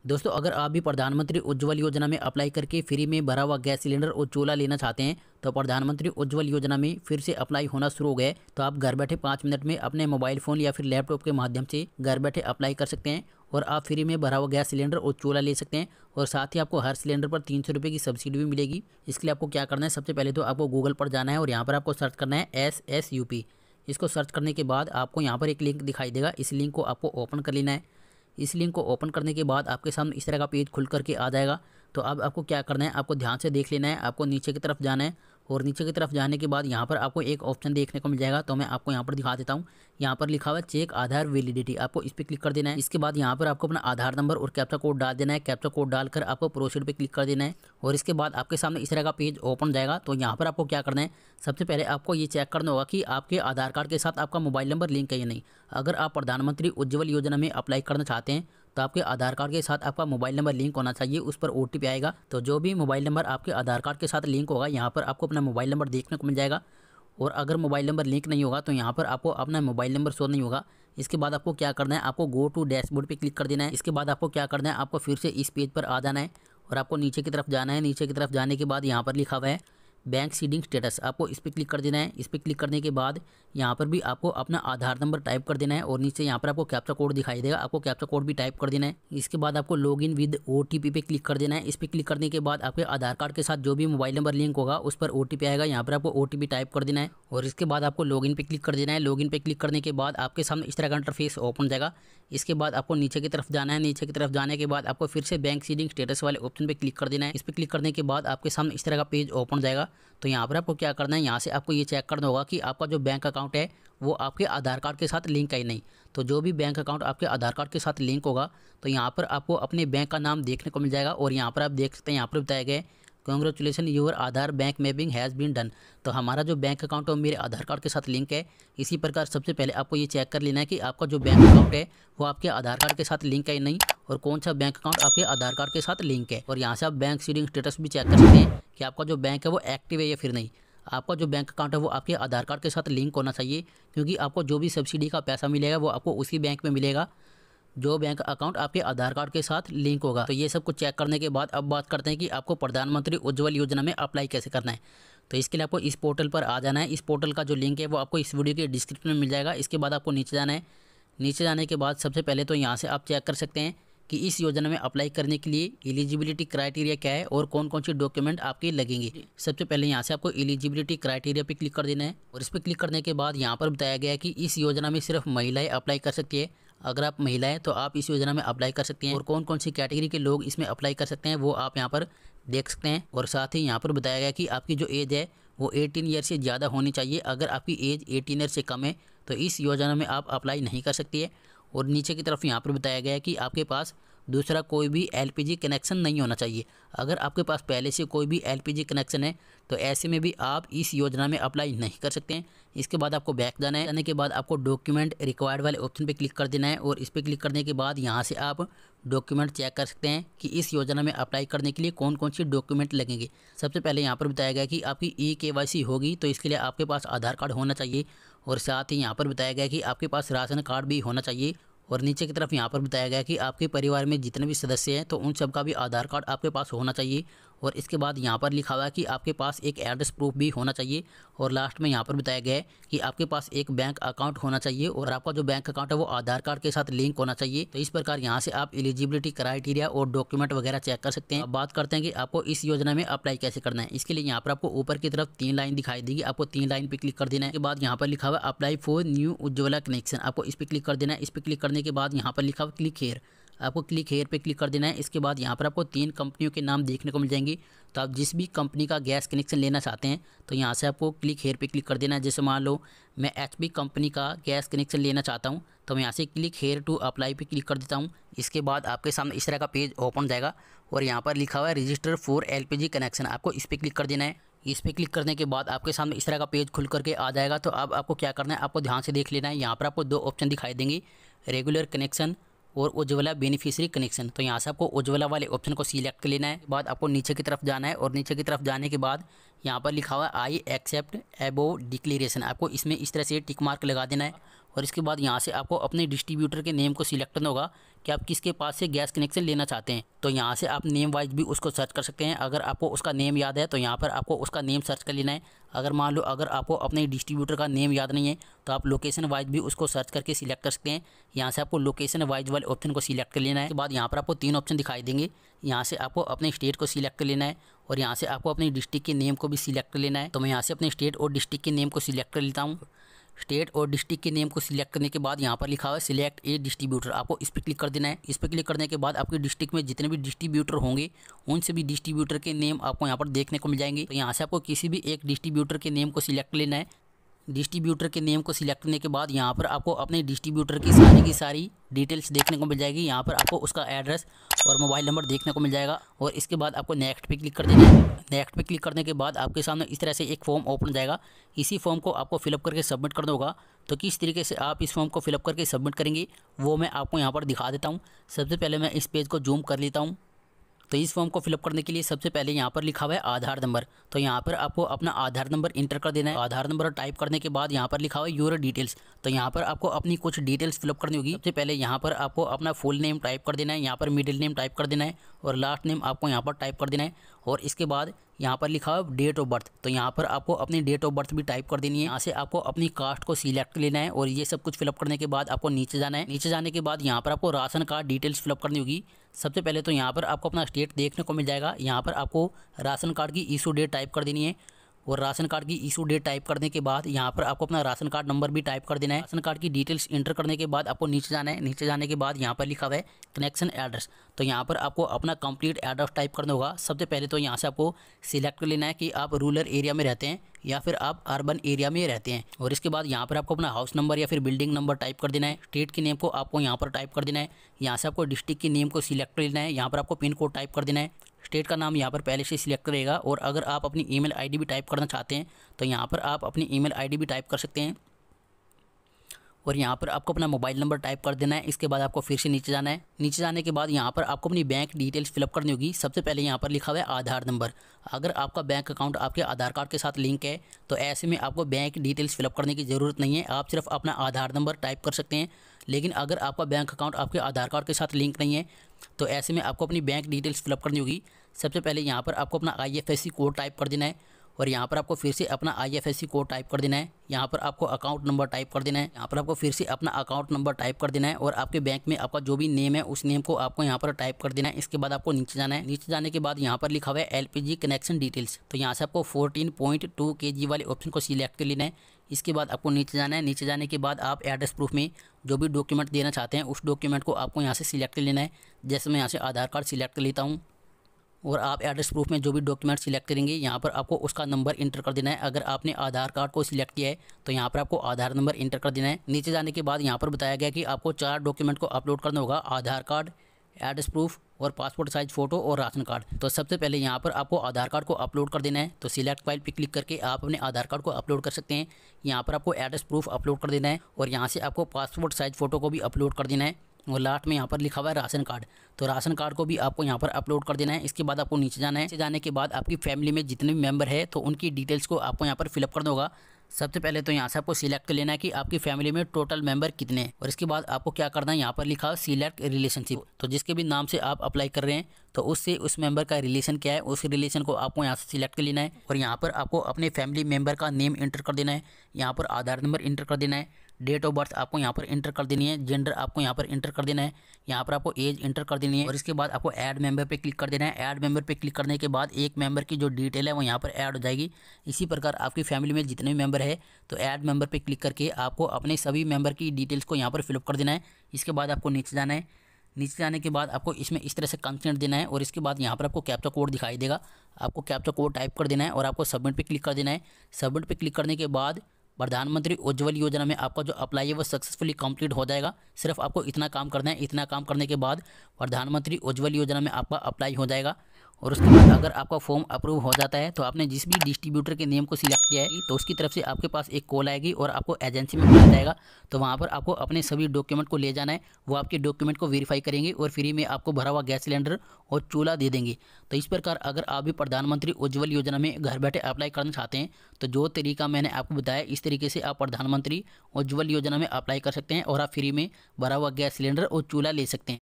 दोस्तों, अगर आप भी प्रधानमंत्री उज्ज्वल योजना में अप्लाई करके फ्री में भरा हुआ गैस सिलेंडर और चूल्हा लेना चाहते हैं तो प्रधानमंत्री उज्ज्वल योजना में फिर से अप्लाई होना शुरू हो गया है। तो आप घर बैठे 5 मिनट में अपने मोबाइल फ़ोन या फिर लैपटॉप के माध्यम से घर बैठे अप्लाई कर सकते हैं और आप फ्री में भरा हुआ गैस सिलेंडर और चूल्हा ले सकते हैं। और साथ ही आपको हर सिलेंडर पर 300 रुपये की सब्सिडी भी मिलेगी। इसके लिए आपको क्या करना है, सबसे पहले तो आपको गूगल पर जाना है और यहाँ पर आपको सर्च करना है SSUP। इसको सर्च करने के बाद आपको यहाँ पर एक लिंक दिखाई देगा, इस लिंक को आपको ओपन कर लेना है। इस लिंक को ओपन करने के बाद आपके सामने इस तरह का पेज खुल करके आ जाएगा। तो अब आपको क्या करना है, आपको ध्यान से देख लेना है। आपको नीचे की तरफ जाना है और नीचे की तरफ जाने के बाद यहाँ पर आपको एक ऑप्शन देखने को मिल जाएगा। तो मैं आपको यहाँ पर दिखा देता हूँ। यहाँ पर लिखा हुआ है चेक आधार वैलिडिटी, आपको इस पर क्लिक कर देना है। इसके बाद यहाँ पर आपको अपना आधार नंबर और कैप्चा कोड डाल देना है। कैप्चा कोड डालकर आपको प्रोसीड पे क्लिक कर देना है और इसके बाद आपके सामने इस तरह का पेज ओपन जाएगा। तो यहाँ पर आपको क्या करना है, सबसे पहले आपको ये चेक करना होगा कि आपके आधार कार्ड के साथ आपका मोबाइल नंबर लिंक है या नहीं। अगर आप प्रधानमंत्री उज्ज्वल योजना में अप्लाई करना चाहते हैं तो आपके आधार कार्ड के साथ आपका मोबाइल नंबर लिंक होना चाहिए, उस पर OTP आएगा। तो जो भी मोबाइल नंबर आपके आधार कार्ड के साथ लिंक होगा, यहाँ पर आपको अपना मोबाइल नंबर देखने को मिल जाएगा। और अगर मोबाइल नंबर लिंक नहीं होगा तो यहाँ पर आपको अपना मोबाइल नंबर शो नहीं होगा। इसके बाद आपको क्या करना है, आपको गो टू डैशबोर्ड पे क्लिक कर देना है। इसके बाद आपको क्या करना है, आपको फिर से इस पेज पर आ जाना है और आपको नीचे की तरफ जाना है। नीचे की तरफ जाने के बाद यहाँ पर लिखा हुआ है बैंक सीडिंग स्टेटस, आपको इस पर क्लिक कर देना है। इस पर क्लिक करने के बाद यहाँ पर भी आपको अपना आधार नंबर टाइप कर देना है और नीचे यहाँ पर आपको कैप्चा कोड दिखाई देगा, आपको कैप्चा कोड भी टाइप कर देना है। इसके बाद आपको लॉगिन विद OTP पे क्लिक कर देना है। इस पर क्लिक करने के बाद आपके आधार कार्ड के साथ जो भी मोबाइल नंबर लिंक होगा उस पर OTP आएगा, यहाँ पर आपको OTP टाइप कर देना है और इसके बाद आपको लॉगिन पे क्लिक कर देना है। लॉगिन पे क्लिक करने के बाद आपके सामने इस तरह का इंटरफेस ओपन हो जाएगा। इसके बाद आपको नीचे की तरफ जाना है। नीचे की तरफ जाने के बाद आपको फिर से बैंक सीडिंग स्टेटस वाले ऑप्शन पे क्लिक कर देना है। इस पर क्लिक करने के बाद आपके सामने इस तरह का पेज ओपन हो जाएगा। तो यहाँ पर आपको क्या करना है, यहाँ से आपको ये चेक करना होगा कि आपका जो बैंक अकाउंट है वो आपके आधार कार्ड के साथ लिंक है नहीं। तो जो भी बैंक अकाउंट आपके आधार कार्ड के साथ लिंक होगा तो यहाँ पर आपको अपने बैंक का नाम देखने को मिल जाएगा और यहाँ पर आप देख सकते हैं, यहाँ पर बताया गया है congratulation your Aadhaar bank mapping has been done. तो हमारा जो बैंक अकाउंट है वो मेरे आधार कार्ड के साथ लिंक है। इसी प्रकार सबसे पहले आपको ये चेक कर लेना है कि आपका जो बैंक अकाउंट है वो आपके आधार कार्ड के साथ लिंक है या नहीं और कौन सा बैंक अकाउंट आपके आधार कार्ड के साथ लिंक है। और यहाँ से आप बैंक सीडिंग स्टेटस भी चेक कर सकते हैं कि आपका जो बैंक है वो एक्टिव है या फिर नहीं। आपका जो बैंक अकाउंट है वो आपके आधार कार्ड के साथ लिंक होना चाहिए, क्योंकि आपको जो भी सब्सिडी का पैसा मिलेगा वो आपको उसी बैंक में मिलेगा जो बैंक अकाउंट आपके आधार कार्ड के साथ लिंक होगा। तो ये सब कुछ चेक करने के बाद अब बात करते हैं कि आपको प्रधानमंत्री उज्ज्वल योजना में अप्लाई कैसे करना है। तो इसके लिए आपको इस पोर्टल पर आ जाना है। इस पोर्टल का जो लिंक है वो आपको इस वीडियो के डिस्क्रिप्शन में मिल जाएगा। इसके बाद आपको नीचे जाना है। नीचे जाने के बाद सबसे पहले तो यहाँ से आप चेक कर सकते हैं कि इस योजना में अप्लाई करने के लिए एलिजिबिलिटी क्राइटेरिया क्या है और कौन कौन सी डॉक्यूमेंट आपके लगेंगे। सबसे पहले यहाँ से आपको एलिजिबिलिटी क्राइटेरिया पे क्लिक कर देना है और इस पर क्लिक करने के बाद यहाँ पर बताया गया है कि इस योजना में सिर्फ महिलाएं अप्लाई कर सकती है। अगर आप महिला हैं तो आप इस योजना में अप्लाई कर सकते हैं और कौन कौन सी कैटेगरी के लोग इसमें अप्लाई कर सकते हैं वो आप यहाँ पर देख सकते हैं। और साथ ही यहाँ पर बताया गया कि आपकी जो एज है वो 18 ईयर से ज़्यादा होनी चाहिए। अगर आपकी एज 18 ईयर से कम है तो इस योजना में आप अप्लाई नहीं कर सकती है। और नीचे की तरफ यहाँ पर बताया गया है कि आपके पास दूसरा कोई भी LPG कनेक्शन नहीं होना चाहिए। अगर आपके पास पहले से कोई भी LPG कनेक्शन है तो ऐसे में भी आप इस योजना में अप्लाई नहीं कर सकते हैं। इसके बाद आपको बैक जाना है। जाने के बाद आपको डॉक्यूमेंट रिक्वायर्ड वाले ऑप्शन पे क्लिक कर देना है और इस पर क्लिक करने के बाद यहाँ से आप डॉक्यूमेंट चेक कर सकते हैं कि इस योजना में अप्लाई करने के लिए कौन कौन सी डॉक्यूमेंट लगेंगे। सबसे पहले यहाँ पर बताया गया कि आपकी eKYC होगी, तो इसके लिए आपके पास आधार कार्ड होना चाहिए और साथ ही यहाँ पर बताया गया कि आपके पास राशन कार्ड भी होना चाहिए। और नीचे की तरफ यहाँ पर बताया गया कि आपके परिवार में जितने भी सदस्य हैं तो उन सब का भी आधार कार्ड आपके पास होना चाहिए। और इसके बाद यहाँ पर लिखा हुआ है कि आपके पास एक एड्रेस प्रूफ भी होना चाहिए। और लास्ट में यहाँ पर बताया गया है कि आपके पास एक बैंक अकाउंट होना चाहिए और आपका जो बैंक अकाउंट है वो आधार कार्ड के साथ लिंक होना चाहिए। तो इस प्रकार यहाँ से आप एलिजिबिलिटी क्राइटेरिया और डॉक्यूमेंट वगैरह चेक कर सकते हैं। अब बात करते हैं कि आपको इस योजना में अप्लाई कैसे करना है। इसके लिए यहाँ पर आपको ऊपर की तरफ 3 लाइन दिखाई देगी, आपको 3 लाइन पे क्लिक कर देना है। के बाद यहाँ पर लिखा हुआ apply for new Ujjwala connection, आपको इस पर क्लिक कर देना है। इस पर क्लिक करने के बाद यहाँ पर लिखा हुआ क्लिक हेयर, आपको क्लिक हेयर पे क्लिक कर देना है। इसके बाद यहाँ पर आपको 3 कंपनियों के नाम देखने को मिल जाएंगी। तो आप जिस भी कंपनी का गैस कनेक्शन लेना चाहते हैं तो यहाँ से आपको क्लिक हेयर पे क्लिक कर देना है। जैसे मान लो मैं HP कंपनी का गैस कनेक्शन लेना चाहता हूँ तो मैं यहाँ से क्लिक हेयर टू अप्लाई पे क्लिक कर देता हूँ। इसके बाद आपके सामने इस तरह का पेज ओपन हो जाएगा और यहाँ पर लिखा हुआ है रजिस्टर फॉर LPG कनेक्शन, आपको इस पर क्लिक कर देना है। इस पर क्लिक करने के बाद आपके सामने इस तरह का पेज खुल करके आ जाएगा। तो अब आपको क्या करना है, आपको ध्यान से देख लेना है। यहाँ पर आपको 2 ऑप्शन दिखाई देंगे, रेगुलर कनेक्शन और उज्ज्वला बेनिफिशियरी कनेक्शन। तो यहाँ से आपको उज्ज्वला वाले ऑप्शन को सिलेक्ट कर लेना है। बाद आपको नीचे की तरफ जाना है और नीचे की तरफ जाने के बाद यहाँ पर लिखा हुआ है आई एक्सेप्ट अबोव डिक्लेरेशन, आपको इसमें इस तरह से टिक मार्क लगा देना है और इसके बाद यहाँ से आपको अपने डिस्ट्रीब्यूटर के नेम को सिलेक्ट करना होगा कि आप किसके पास से गैस कनेक्शन लेना चाहते हैं। तो यहाँ से आप नेम वाइज भी उसको सर्च कर सकते हैं। अगर आपको उसका नेम याद है तो यहाँ पर आपको उसका नेम सर्च कर लेना है। अगर मान लो अगर आपको अपने डिस्ट्रीब्यूटर का नेम याद नहीं है तो आप लोकेशन वाइज भी उसको सर्च करके सिलेक्ट कर सकते हैं। यहाँ से आपको लोकेशन वाइज वाले ऑप्शन को सिलेक्ट कर लेना है। उसके बाद यहाँ पर आपको 3 ऑप्शन दिखाई देंगे। यहाँ से आपको अपने स्टेट को सिलेक्ट कर लेना है और यहाँ से आपको अपने डिस्ट्रिक्ट के नेम को भी सिलेक्ट कर लेना है। तो मैं यहाँ से अपने स्टेट और डिस्ट्रिक्ट के नेम को सिलेक्ट कर लेता हूँ। स्टेट और डिस्ट्रिक्ट के नेम को सिलेक्ट करने के बाद यहाँ पर लिखा हुआ है सिलेक्ट ए डिस्ट्रीब्यूटर, आपको इस पर क्लिक कर देना है। इस पर क्लिक करने के बाद आपके डिस्ट्रिक्ट में जितने भी डिस्ट्रीब्यूटर होंगे उन सभी डिस्ट्रीब्यूटर के नेम आपको यहाँ पर देखने को मिल जाएंगे। तो यहाँ से आपको किसी भी एक डिस्ट्रीब्यूटर के नेम को सिलेक्ट लेना है। डिस्ट्रीब्यूटर के नेम को सिलेक्ट करने के बाद यहाँ पर आपको अपने डिस्ट्रीब्यूटर की सारी डिटेल्स देखने को मिल जाएगी। यहाँ पर आपको उसका एड्रेस और मोबाइल नंबर देखने को मिल जाएगा और इसके बाद आपको नेक्स्ट पे क्लिक कर देना है। नेक्स्ट पे क्लिक करने के बाद आपके सामने इस तरह से एक फॉर्म ओपन हो जाएगा। इसी फॉर्म को आपको फिलअप करके सबमिट करना होगा। तो किस तरीके से आप इस फॉर्म को फिलअप करके सबमिट करेंगे वो मैं आपको यहाँ पर दिखा देता हूँ। सबसे पहले मैं इस पेज को जूम कर लेता हूँ। तो इस फॉर्म को फिलअप करने के लिए सबसे पहले यहाँ पर लिखा हुआ है आधार नंबर। तो यहाँ पर आपको अपना आधार नंबर इंटर कर देना है। आधार नंबर टाइप करने के बाद यहाँ पर लिखा हुआ है योर डिटेल्स। तो यहाँ पर आपको अपनी कुछ डिटेल्स फिलअप करनी होगी। सबसे पहले यहाँ पर आपको अपना फुल नेम टाइप कर देना है, यहाँ पर मिडिल नेम टाइप कर देना है और लास्ट नेम आपको यहाँ पर टाइप कर देना है। और इसके बाद यहाँ पर लिखा है डेट ऑफ बर्थ। तो यहाँ पर आपको अपनी डेट ऑफ बर्थ भी टाइप कर देनी है। यहाँ से आपको अपनी कास्ट को सिलेक्ट लेना है और ये सब कुछ फिलअप करने के बाद आपको नीचे जाना है। नीचे जाने के बाद यहाँ पर आपको राशन कार्ड डिटेल्स फिलअप करनी होगी। सबसे पहले तो यहाँ पर आपको अपना स्टेट देखने को मिल जाएगा। यहाँ पर आपको राशन कार्ड की इशू डेट टाइप कर देनी है और राशन कार्ड की इशू डेट टाइप करने के बाद यहाँ पर आपको अपना राशन कार्ड नंबर भी टाइप कर देना है। राशन कार्ड की डिटेल्स इंटर करने के बाद आपको नीचे जाना है। नीचे जाने के बाद यहाँ पर लिखा हुआ है कनेक्शन एड्रेस। तो यहाँ पर आपको अपना कंप्लीट एड्रेस टाइप करना होगा। सबसे पहले तो यहाँ से आपको सिलेक्ट कर लेना है कि आप रूरल एरिया में रहते हैं या फिर आप अर्बन एरिया में रहते हैं। और इसके बाद यहाँ पर आपको अपना हाउस नंबर या फिर बिल्डिंग नंबर टाइप कर देना है। स्टेट के नेम को आपको यहाँ पर टाइप कर देना है। यहाँ से आपको डिस्ट्रिक्ट के नेम को सिलेक्ट कर लेना है। यहाँ पर आपको पिन कोड टाइप कर देना है। स्टेट का नाम यहाँ पर पहले से सिलेक्ट करेगा और अगर आप अपनी ईमेल आईडी भी टाइप करना चाहते हैं तो यहाँ पर आप अपनी ईमेल आईडी भी टाइप कर सकते हैं। और यहाँ पर आपको अपना मोबाइल नंबर टाइप कर देना है। इसके बाद आपको फिर से नीचे जाना है। नीचे जाने के बाद यहाँ पर आपको अपनी बैंक डिटेल्स फिलअप करनी होगी। सबसे पहले यहाँ पर लिखा हुआ है आधार नंबर। अगर आपका बैंक अकाउंट आपके आधार कार्ड के साथ लिंक है तो ऐसे में आपको बैंक डिटेल्स फिलअप करने की ज़रूरत नहीं है, आप सिर्फ अपना आधार नंबर टाइप कर सकते हैं। लेकिन अगर आपका बैंक अकाउंट आपके आधार कार्ड के साथ लिंक नहीं है तो ऐसे में आपको अपनी बैंक डिटेल्स फिलअप करनी होगी। सबसे पहले यहाँ पर आपको अपना IFSC कोड टाइप कर देना है और यहाँ पर आपको फिर से अपना IFSC कोड टाइप कर देना है। यहाँ पर आपको अकाउंट नंबर टाइप कर देना है। यहाँ पर आपको फिर से अपना अकाउंट नंबर टाइप कर देना है और आपके बैंक में आपका जो भी नेम है उस नेम को आपको यहाँ पर टाइप कर देना है। इसके बाद आपको नीचे जाना है। नीचे जाने के बाद यहाँ पर लिखा हुआ है LPG कनेक्शन डिटेल्स। तो यहाँ से आपको 14.2 kg वाले ऑप्शन को सिलेक्ट कर लेना है। इसके बाद आपको नीचे जाना है। नीचे जाने के बाद आप एड्रेस प्रूफ में जो भी डॉक्यूमेंट देना चाहते हैं उस डॉक्यूमेंट को आपको यहाँ से सिलेक्ट कर लेना है। जैसे मैं यहाँ से आधार कार्ड सिलेक्ट कर लेता हूँ और आप एड्रेस प्रूफ में जो भी डॉक्यूमेंट सिलेक्ट करेंगे यहाँ पर आपको उसका नंबर इंटर कर देना है। अगर आपने आधार कार्ड को सिलेक्ट किया है तो यहाँ पर आपको आधार नंबर इंटर कर देना है। नीचे जाने के बाद यहाँ पर बताया गया कि आपको 4 डॉक्यूमेंट को अपलोड करना होगा, आधार कार्ड, एड्रेस प्रूफ और पासपोर्ट साइज फ़ोटो और राशन कार्ड। तो सबसे पहले यहाँ पर आपको आधार कार्ड को अपलोड कर देना है। तो सिलेक्ट फाइल पे क्लिक करके आप अपने आधार कार्ड को अपलोड कर सकते हैं। यहाँ पर आपको एड्रेस प्रूफ अपलोड कर देना है और यहाँ से आपको पासपोर्ट साइज फ़ोटो को भी अपलोड कर देना है। और लास्ट में यहाँ पर लिखा हुआ है राशन कार्ड। तो राशन कार्ड को भी आपको यहाँ पर अपलोड कर देना है। इसके बाद आपको नीचे जाना है। नीचे जाने के बाद आपकी फैमिली में जितने भी मेंबर है तो उनकी डिटेल्स को आपको यहाँ पर फिलअप करना होगा। सबसे पहले तो यहाँ से आपको सिलेक्ट कर लेना है कि आपकी फैमिली में टोटल मेंबर कितने हैं और इसके बाद आपको क्या करना है, यहाँ पर लिखा है सिलेक्ट रिलेशनशिप। तो जिसके भी नाम से आप अप्लाई कर रहे हैं तो उससे उस मेंबर का रिलेशन क्या है, उस रिलेशन को आपको यहाँ से सिलेक्ट कर लेना है और यहाँ पर आपको अपने फैमिली मेंबर का नेम इंटर कर देना है। यहाँ पर आधार नंबर इंटर कर देना है। डेट ऑफ बर्थ आपको यहाँ पर इंटर कर देनी है। जेंडर आपको यहाँ पर इंटर कर देना है। यहाँ पर आपको एज इंटर कर देनी है और इसके बाद आपको ऐड मेंबर पे क्लिक कर देना है। ऐड मेंबर पे क्लिक करने के बाद एक मेंबर की जो डिटेल है वो यहाँ पर ऐड हो जाएगी। इसी प्रकार आपकी फैमिली में जितने भी मेंबर है तो ऐड मेंबर पे क्लिक करके आपको अपने सभी मेंबर की डिटेल्स को यहाँ पर फिलअप कर देना है। इसके बाद आपको नीचे जाना है। नीचे जाने के बाद आपको इसमें इस तरह से कंसेंट देना है और इसके बाद यहाँ पर आपको कैप्चा कोड दिखाई देगा। आपको कैप्चा कोड टाइप कर देना है और आपको सबमिट पे क्लिक कर देना है। सबमिट पे क्लिक करने के बाद प्रधानमंत्री उज्ज्वल योजना में आपका जो अप्लाई है वो सक्सेसफुली कंप्लीट हो जाएगा। सिर्फ आपको इतना काम करना है। इतना काम करने के बाद प्रधानमंत्री उज्ज्वल योजना में आपका अप्लाई हो जाएगा और उसके बाद अगर आपका फॉर्म अप्रूव हो जाता है तो आपने जिस भी डिस्ट्रीब्यूटर के नेम को सिलेक्ट किया है तो उसकी तरफ से आपके पास एक कॉल आएगी और आपको एजेंसी में बुलाया जाएगा। तो वहाँ पर आपको अपने सभी डॉक्यूमेंट को ले जाना है, वो आपके डॉक्यूमेंट को वेरीफाई करेंगे और फ्री में आपको भरा हुआ गैस सिलेंडर और चूल्हा दे देंगे। तो इस प्रकार अगर आप भी प्रधानमंत्री उज्ज्वल योजना में घर बैठे अप्लाई करना चाहते हैं तो जो तरीका मैंने आपको बताया इस तरीके से आप प्रधानमंत्री उज्ज्वल योजना में अप्लाई कर सकते हैं और आप फ्री में भरा हुआ गैस सिलेंडर और चूल्हा ले सकते हैं।